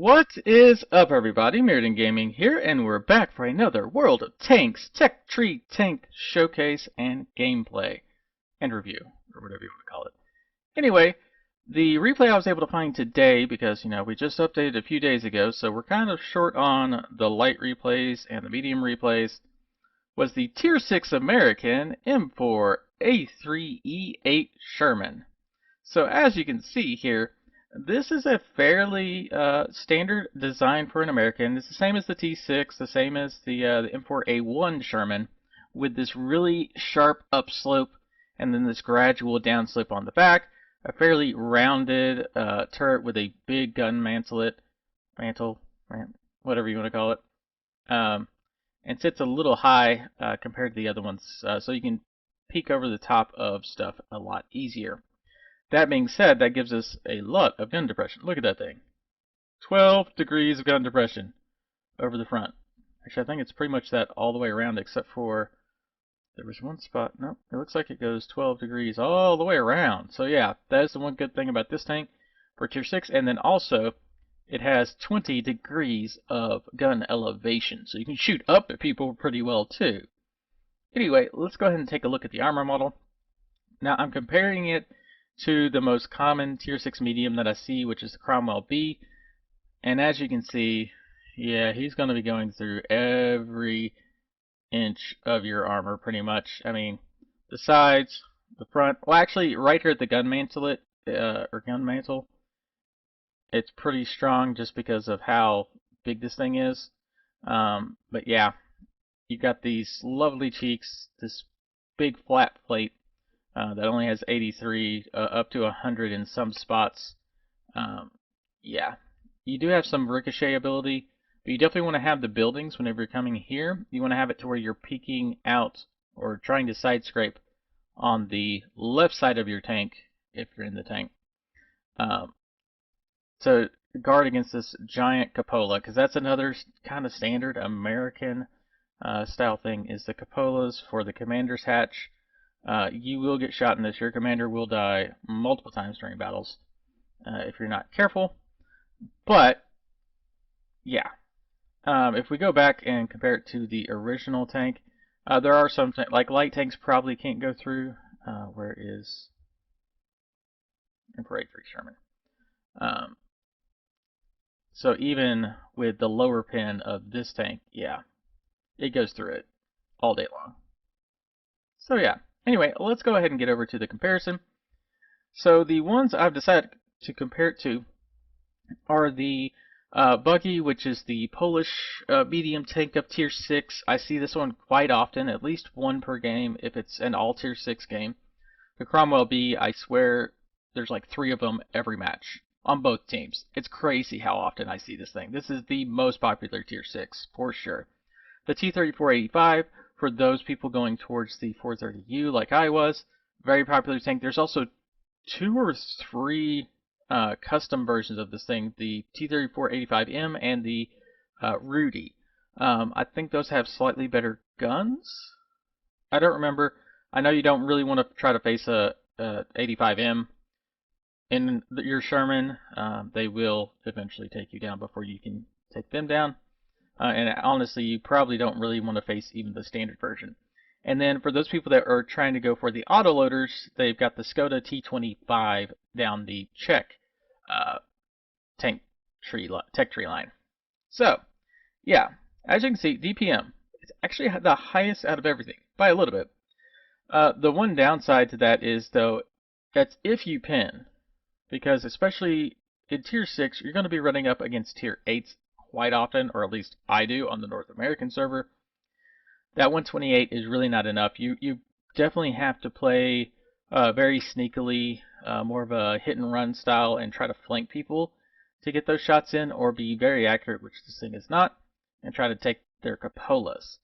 What is up, everybody? Mirrodin Gaming here, and we're back for another World of Tanks Tech Tree Tank Showcase and Gameplay and Review, or whatever you want to call it. Anyway, the replay I was able to find today, because, we just updated a few days ago, so we're kind of short on the light replays and the medium replays, was the Tier 6 American M4A3E8 Sherman. So as you can see here, this is a fairly standard design for an American. It's the same as the T6, the same as the M4A1 Sherman, with this really sharp upslope and then this gradual downslope on the back. A fairly rounded turret with a big gun whatever you want to call it, and sits a little high compared to the other ones, so you can peek over the top of stuff a lot easier. That being said, that gives us a lot of gun depression. Look at that thing. 12 degrees of gun depression over the front. Actually, I think it's pretty much that all the way around, except for there was one spot. Nope, it looks like it goes 12 degrees all the way around. So yeah, that is the one good thing about this tank for Tier 6. And then also, it has 20 degrees of gun elevation. So you can shoot up at people pretty well too. Anyway, let's go ahead and take a look at the armor model. Now, I'm comparing it to the most common Tier 6 medium that I see, which is the Cromwell B. And as you can see, yeah, he's going to be going through every inch of your armor pretty much. I mean, the sides, the front, well actually right here at the gun mantle, it's pretty strong just because of how big this thing is. But yeah, you got these lovely cheeks, this big flat plate, that only has 83 up to 100 in some spots. Yeah, you do have some ricochet ability, but you definitely want to have the buildings whenever you're coming here. You want to have it to where you're peeking out or trying to side scrape on the left side of your tank if you're in the tank. To guard against this giant cupola, because that's another kind of standard American style thing, is the cupolas for the commander's hatch. You will get shot in this. Your commander will die multiple times during battles if you're not careful. But, yeah. If we go back and compare it to the original tank, there are some, like light tanks probably can't go through. Where is M4A3 Sherman? So even with the lower pin of this tank, yeah, it goes through it all day long. So yeah. Anyway, let's go ahead and get over to the comparison. So the ones I've decided to compare it to are the Buggy, which is the Polish medium tank of Tier 6. I see this one quite often, at least one per game if it's an all Tier 6 game. The Cromwell B, I swear there's like 3 of them every match on both teams. It's crazy how often I see this thing. This is the most popular Tier 6 for sure. The T-34-85, for those people going towards the 430U like I was, very popular tank. There's also 2 or 3 custom versions of this thing, the T-34-85M and the Rudy. I think those have slightly better guns. I don't remember. I know you don't really want to try to face a 85M in your Sherman. They will eventually take you down before you can take them down. And honestly, you probably don't really want to face even the standard version. And then for those people that are trying to go for the autoloaders, they've got the Skoda T25 down the Czech tech tree line. So, yeah, as you can see, DPM is actually the highest out of everything by a little bit. The one downside to that is, though, that's if you pin, because especially in Tier 6, you're going to be running up against Tier 8s quite often, or at least I do on the North American server. That 128 is really not enough. You definitely have to play very sneakily, more of a hit and run style, and try to flank people to get those shots in, or be very accurate, which this thing is not, and try to take their cupolas.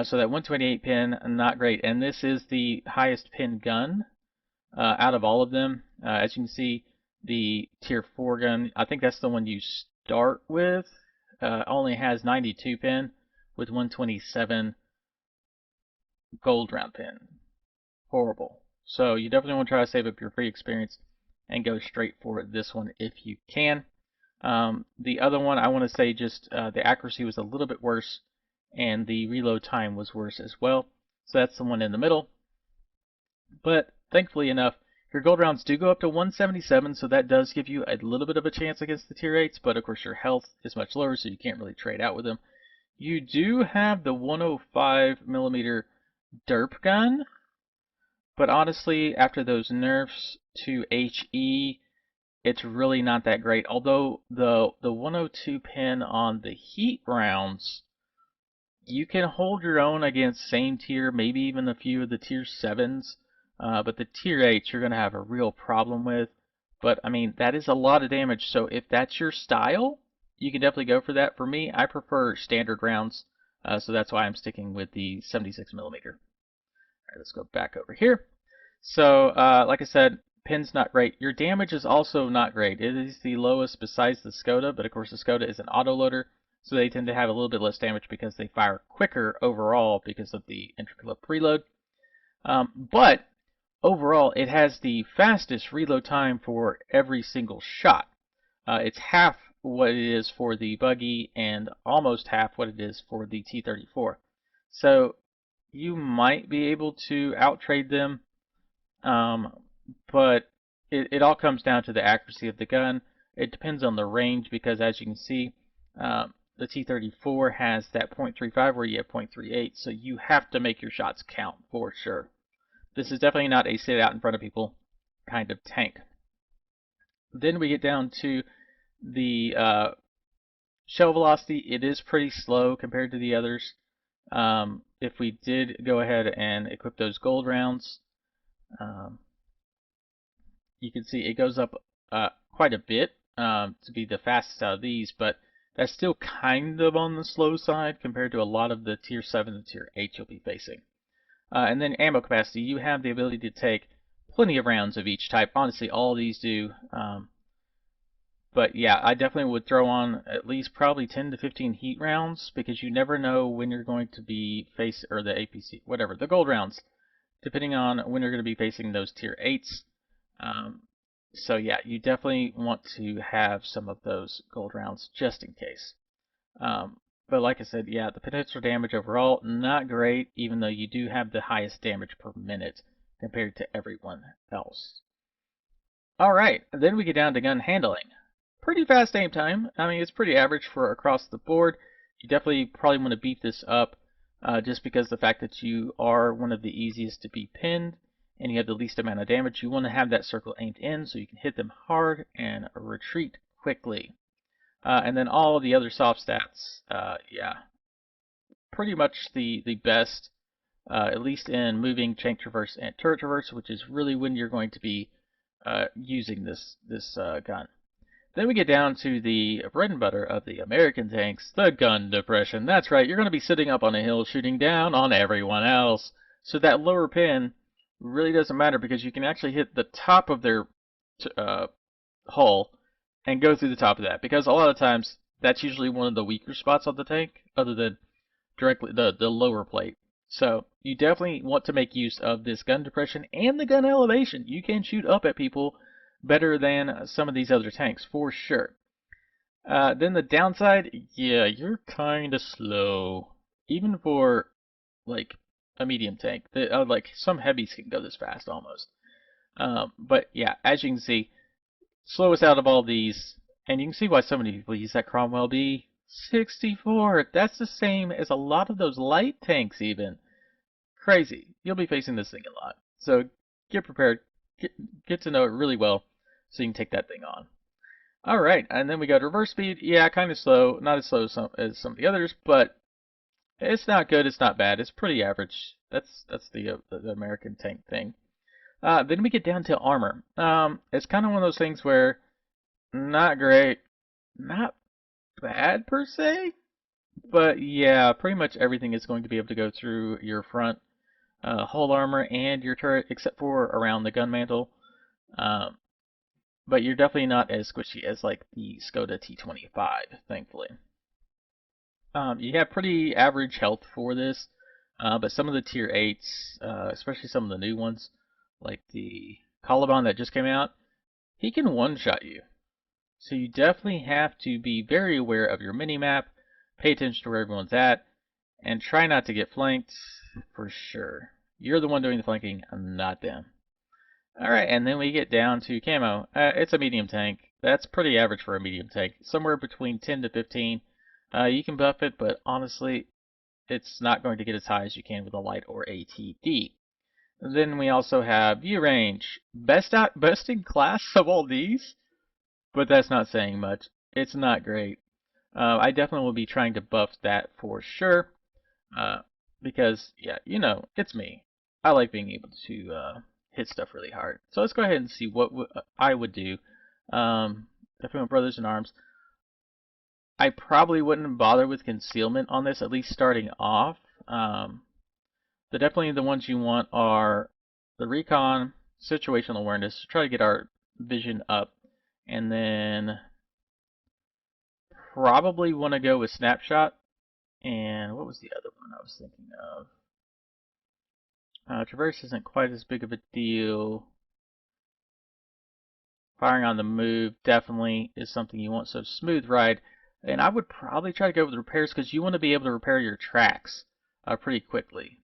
So that 128 pin, not great. And this is the highest pin gun out of all of them. As you can see, the Tier 4 gun, I think that's the one you start with, only has 92 pin with 127 gold round pin. Horrible. So you definitely want to try to save up your free experience and go straight for this one if you can. The other one, I want to say just the accuracy was a little bit worse, and the reload time was worse as well. So that's the one in the middle. But thankfully enough, your gold rounds do go up to 177, so that does give you a little bit of a chance against the tier 8s, but of course your health is much lower, so you can't really trade out with them. You do have the 105mm derp gun, but honestly, after those nerfs to HE, it's really not that great. Although the 102 pin on the heat rounds, you can hold your own against same tier, maybe even a few of the tier 7s, but the tier 8s you're going to have a real problem with. But I mean, that is a lot of damage, so if that's your style, you can definitely go for that. For me, I prefer standard rounds, so that's why I'm sticking with the 76mm. All right, let's go back over here. So, like I said, pin's not great. Your damage is also not great. It is the lowest besides the Skoda, but of course the Skoda is an autoloader, so they tend to have a little bit less damage because they fire quicker overall because of the intraclip preload. But overall, it has the fastest reload time for every single shot. It's half what it is for the buggy and almost half what it is for the T34. So you might be able to outtrade them, but it all comes down to the accuracy of the gun. It depends on the range because, as you can see, the T34 has that .35 where you have .38, so you have to make your shots count for sure. This is definitely not a sit out in front of people kind of tank. Then we get down to the shell velocity. It is pretty slow compared to the others. If we did go ahead and equip those gold rounds, you can see it goes up quite a bit to be the fastest out of these, but that's still kind of on the slow side compared to a lot of the tier 7 and tier 8 you'll be facing. And then ammo capacity, you have the ability to take plenty of rounds of each type. Honestly, all of these do. But yeah, I definitely would throw on at least probably 10 to 15 heat rounds because you never know when you're going to be facing, or the APC, whatever, the gold rounds, depending on when you're going to be facing those tier 8s. So yeah, you definitely want to have some of those gold rounds just in case. But like I said, yeah, the potential damage overall, not great, even though you do have the highest damage per minute compared to everyone else. Alright, then we get down to gun handling. Pretty fast aim time. I mean, it's pretty average for across the board. You definitely probably want to beef this up just because the fact that you are one of the easiest to be pinned and you have the least amount of damage. You want to have that circle aimed in so you can hit them hard and retreat quickly. And then all of the other soft stats, yeah, pretty much the best, at least in moving, tank traverse, and turret traverse, which is really when you're going to be using this gun. Then we get down to the bread and butter of the American tanks, the gun depression. That's right, you're going to be sitting up on a hill shooting down on everyone else. So that lower pin really doesn't matter because you can actually hit the top of their hull and go through the top of that. Because a lot of times, that's usually one of the weaker spots on the tank, other than directly the lower plate. So you definitely want to make use of this gun depression and the gun elevation. You can shoot up at people better than some of these other tanks for sure. Then the downside, yeah, you're kind of slow, even for like a medium tank. Like some heavies can go this fast almost. But yeah, as you can see, slowest out of all these, and you can see why so many people use that Cromwell B. 64. That's the same as a lot of those light tanks even. Crazy. You'll be facing this thing a lot. So get prepared. Get to know it really well so you can take that thing on. Alright, and then we go to reverse speed. Yeah, kind of slow. Not as slow as some of the others, but it's not good, it's not bad. It's pretty average. That's the American tank thing. Then we get down to armor. It's kind of one of those things where not great, not bad per se, but yeah, pretty much everything is going to be able to go through your front hull armor and your turret, except for around the gun mantle. But you're definitely not as squishy as like the Skoda T25, thankfully. You have pretty average health for this, but some of the tier 8s, especially some of the new ones, like the Caliban that just came out, he can one-shot you. So you definitely have to be very aware of your mini-map, pay attention to where everyone's at, and try not to get flanked for sure. You're the one doing the flanking, not them. Alright, and then we get down to Camo. It's a medium tank. That's pretty average for a medium tank. Somewhere between 10 to 15. You can buff it, but honestly, it's not going to get as high as you can with a light or ATD. Then we also have view range. Best in class of all these, but that's not saying much. It's not great. I definitely will be trying to buff that for sure. Because, yeah, you know, it's me. I like being able to hit stuff really hard. So let's go ahead and see what I would do. Definitely with Brothers in Arms. I probably wouldn't bother with concealment on this, at least starting off. Definitely the ones you want are the recon, situational awareness, to try to get our vision up, and then probably want to go with snapshot. And what was the other one I was thinking of? Traverse isn't quite as big of a deal. Firing on the move definitely is something you want. So smooth ride, and I would probably try to go with repairs because you want to be able to repair your tracks pretty quickly.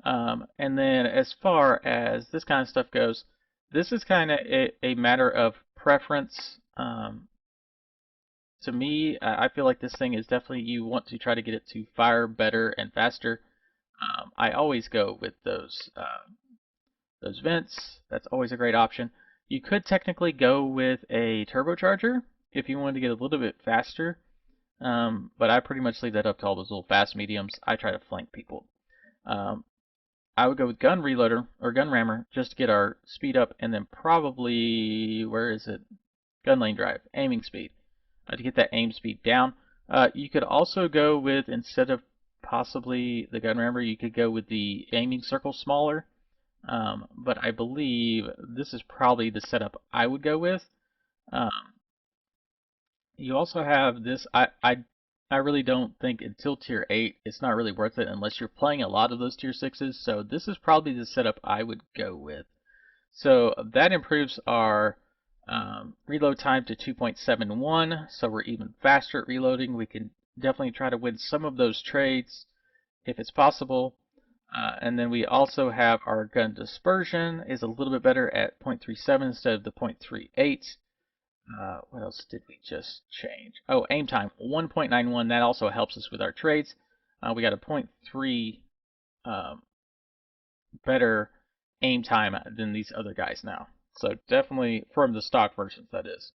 And then as far as this kind of stuff goes, this is kind of a matter of preference. To me, I feel like this thing is definitely, you want to try to get it to fire better and faster. I always go with those vents. That's always a great option. You could technically go with a turbocharger if you wanted to get a little bit faster, but I pretty much leave that up to all those little fast mediums. I try to flank people. I would go with gun reloader or gun rammer just to get our speed up, and then probably, where is it? Gun lane drive, aiming speed, to get that aim speed down. You could also go with, instead of possibly the gun rammer, you could go with the aiming circle smaller. But I believe this is probably the setup I would go with. You also have this. I really don't think until tier 8 it's not really worth it unless you're playing a lot of those tier 6s. So this is probably the setup I would go with. So that improves our reload time to 2.71, so we're even faster at reloading. We can definitely try to win some of those trades if it's possible. And then we also have our gun dispersion is a little bit better at 0.37 instead of the 0.38. What else did we just change? Oh, aim time, 1.91. That also helps us with our trades. We got a 0.3 better aim time than these other guys now. So definitely from the stock versions, that is.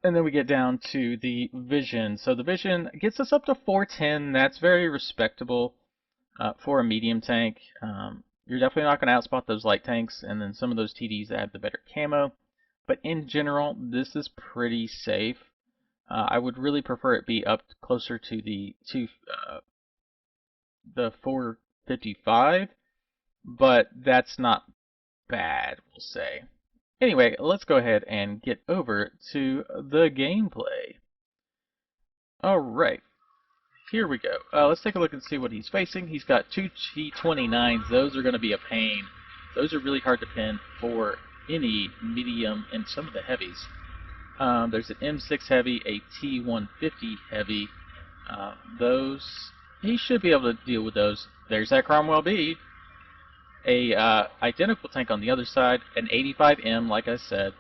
And then we get down to the vision. So the vision gets us up to 410. That's very respectable for a medium tank. You're definitely not going to outspot those light tanks, and then some of those TDs that have the better camo. But in general, this is pretty safe. I would really prefer it be up closer to the 455, but that's not bad, we'll say. Anyway, let's go ahead and get over to the gameplay. Alright, here we go. Let's take a look and see what he's facing. He's got two T25s. Those are going to be a pain. Those are really hard to pin for any medium and some of the heavies. There's an M6 heavy, a T150 heavy. Those, he should be able to deal with those. There's that Cromwell bead. A identical tank on the other side, an 85M, like I said.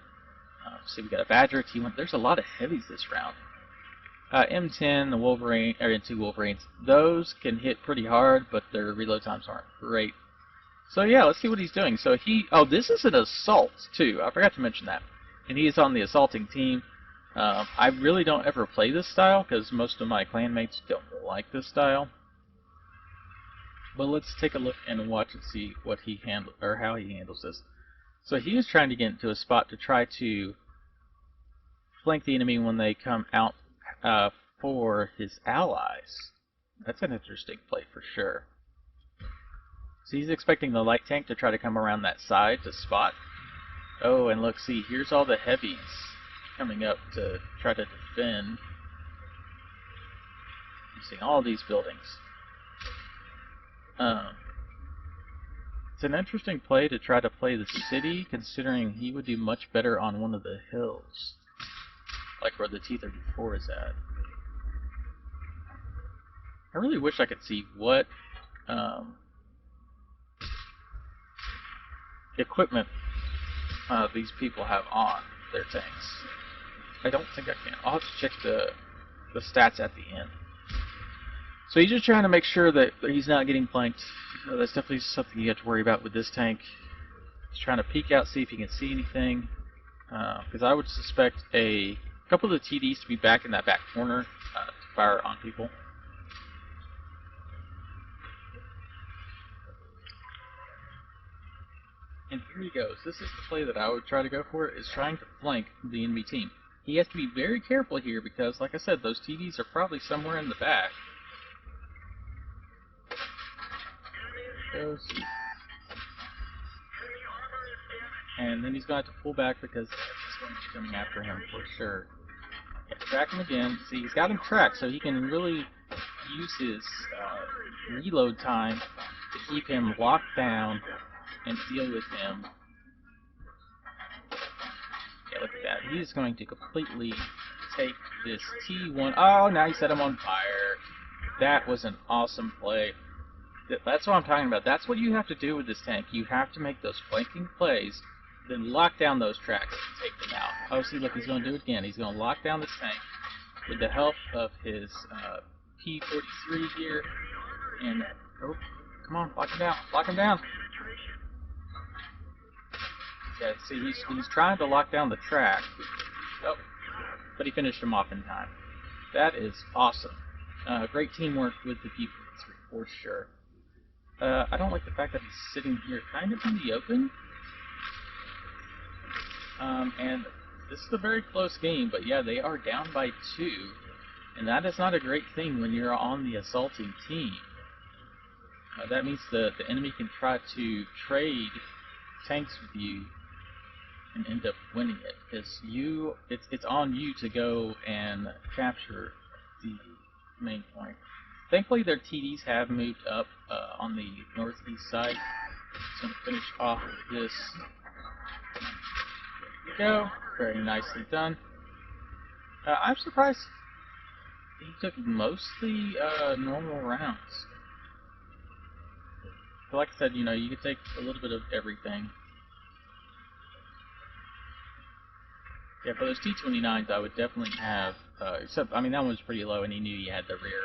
See, we got a Badger, T1. There's a lot of heavies this round. M10, the Wolverine, or two Wolverines. Those can hit pretty hard, but their reload times aren't great. So yeah, let's see what he's doing. So oh, this is an assault too. I forgot to mention that. And he is on the assaulting team. I really don't ever play this style because most of my clanmates don't like this style. But let's take a look and watch and see what he how he handles this. So he is trying to get into a spot to try to flank the enemy when they come out for his allies. That's an interesting play for sure. So he's expecting the light tank to try to come around that side to spot. Oh, and look, see, here's all the heavies coming up to try to defend. You see all these buildings. It's an interesting play to try to play the city, considering he would do much better on one of the hills, like where the T-34 is at. I really wish I could see what equipment these people have on their tanks. I don't think I can. I'll have to check the stats at the end. So he's just trying to make sure that he's not getting flanked. That's definitely something you have to worry about with this tank. He's trying to peek out, see if he can see anything. Because I would suspect a couple of the TDs to be back in that back corner to fire on people. And here he goes. This is the play that I would try to go for, is trying to flank the enemy team. He has to be very careful here because, like I said, those TDs are probably somewhere in the back. Goes. And then he's going to have to pull back because he's going to be coming after him for sure. Yeah, track him again. See, he's got him tracked, so he can really use his reload time to keep him locked down and deal with him. Yeah, look at that. He's going to completely take this T1. Oh, now he set him on fire. That was an awesome play. That's what I'm talking about. That's what you have to do with this tank. You have to make those flanking plays, then lock down those tracks and take them out. Oh, see, look, he's going to do it again. He's going to lock down this tank with the help of his P43 here. And, oh, come on, lock him down. Lock him down. Yeah, see, he's trying to lock down the track. Oh, but he finished him off in time. That is awesome. Great teamwork with the P43 for sure. I don't like the fact that he's sitting here kind of in the open. And this is a very close game, but yeah, they are down by 2. And that is not a great thing when you're on the assaulting team. That means the enemy can try to trade tanks with you and end up winning it, because it's on you to go and capture the main point. Thankfully, their TDs have moved up on the northeast side. So I'm going to finish off this. There we go. Very nicely done. I'm surprised he took mostly normal rounds. But like I said, you could take a little bit of everything. Yeah, for those T29s, I would definitely have, except, I mean, that one was pretty low and he knew he had the rear.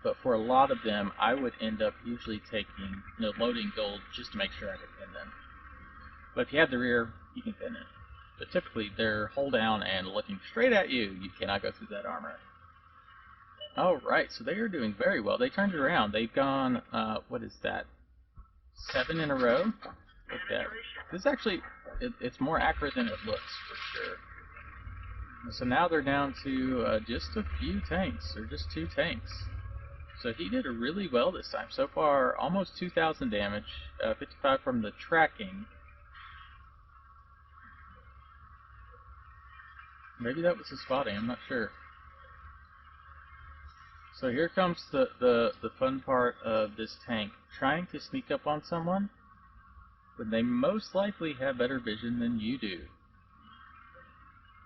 But for a lot of them, I would end up usually taking, loading gold just to make sure I could pin them. But if you have the rear, you can pin it. But typically, they're hold down and looking straight at you. You cannot go through that armor. Alright, so they are doing very well. They turned it around. They've gone, what is that? 7 in a row? Look at that. This is actually, it's more accurate than it looks, for sure. So now they're down to just a few tanks, or just 2 tanks. So he did really well this time. So far, almost 2,000 damage, 55 from the tracking. Maybe that was his spotting, I'm not sure. So here comes the fun part of this tank. Trying to sneak up on someone when they most likely have better vision than you do.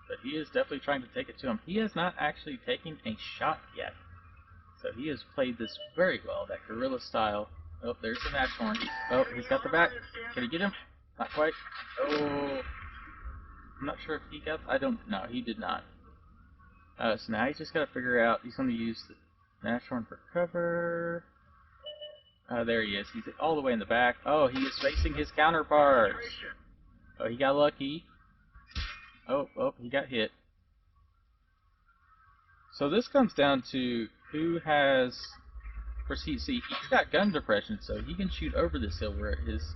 But he is definitely trying to take it to him. He has not actually taken a shot yet. So he has played this very well, that guerrilla style. Oh, there's the match horn. Oh, he's got the back. Can he get him? Not quite. Oh, I'm not sure if he got... No, he did not. So now he's just got to figure out... He's going to use the match horn for cover. There he is. He's all the way in the back. Oh, he is facing his counterparts. Oh, he got lucky. Oh, he got hit. So this comes down to who has... See, he's got gun depression, so he can shoot over this hill where his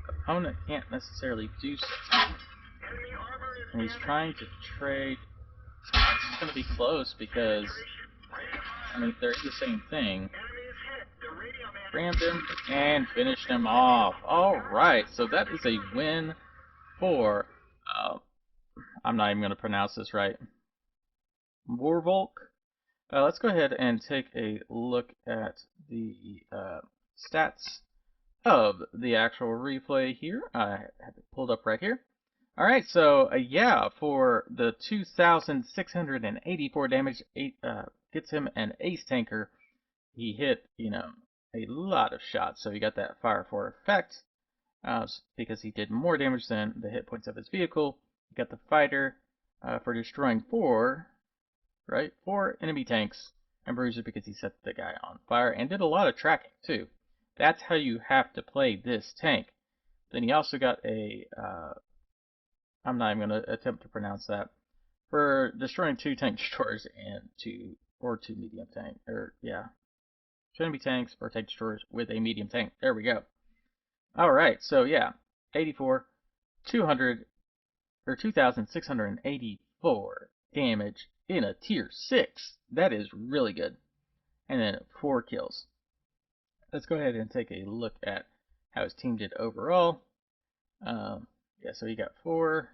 opponent can't necessarily do so. And he's trying to trade... It's going to be close because, I mean, they're the same thing. Rammed him and finished him off. Alright, so that is a win for... I'm not even going to pronounce this right. Warvolk. Let's go ahead and take a look at the stats of the actual replay here. I have it pulled up right here. Alright, so yeah, for the 2,684 damage, gets him an ace tanker. He hit, a lot of shots, so he got that fire for effect, because he did more damage than the hit points of his vehicle. He got the fighter for destroying four enemy tanks, and bruiser because he set the guy on fire and did a lot of tracking too. That's how you have to play this tank. Then he also got a I'm not even going to attempt to pronounce that, for destroying 2 tank destroyers and 2 medium tank, two enemy tanks or tank destroyers with a medium tank. There we go. Alright, so yeah, 84, 200, or 2,684 damage in a tier 6. That is really good. And then 4 kills. Let's go ahead and take a look at how his team did overall. Yeah, so he got 4.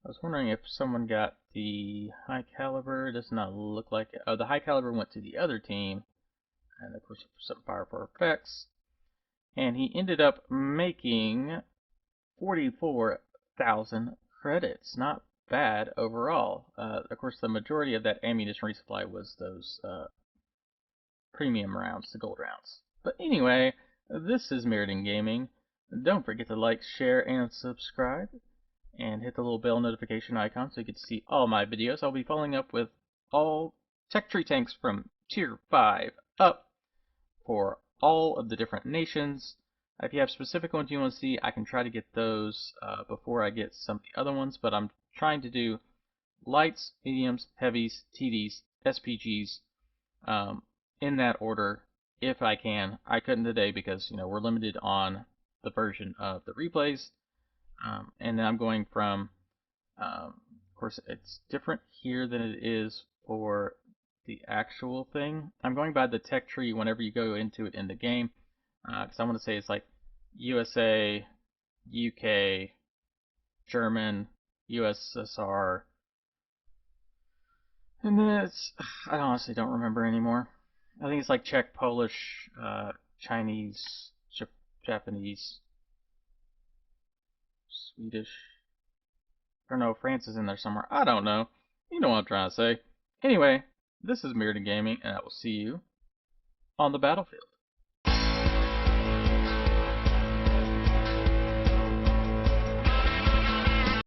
I was wondering if someone got the high caliber. It does not look like it. Oh, the high caliber went to the other team. And of course, some fire for effects. And he ended up making 44,000 credits. Not bad overall. Of course, the majority of that ammunition resupply was those premium rounds, the gold rounds. But anyway, this is Mirrodin Gaming. Don't forget to like, share, and subscribe. And hit the little bell notification icon so you can see all my videos. I'll be following up with all tech tree tanks from tier 5 up for all of the different nations. If you have specific ones you want to see, I can try to get those before I get some of the other ones, but I'm trying to do lights, mediums, heavies, TDs, SPGs, in that order if I can. I couldn't today because we're limited on the version of the replays. And then I'm going from, of course, it's different here than it is for the actual thing. I'm going by the tech tree whenever you go into it in the game, because I want to say it's like USA, UK, German, USSR, and then it's, I honestly don't remember anymore. I think it's like Czech, Polish, Chinese, Japanese, Swedish. Or no, France is in there somewhere. I don't know. You know what I'm trying to say. Anyway, this is Mirrodin Gaming, and I will see you on the battlefield.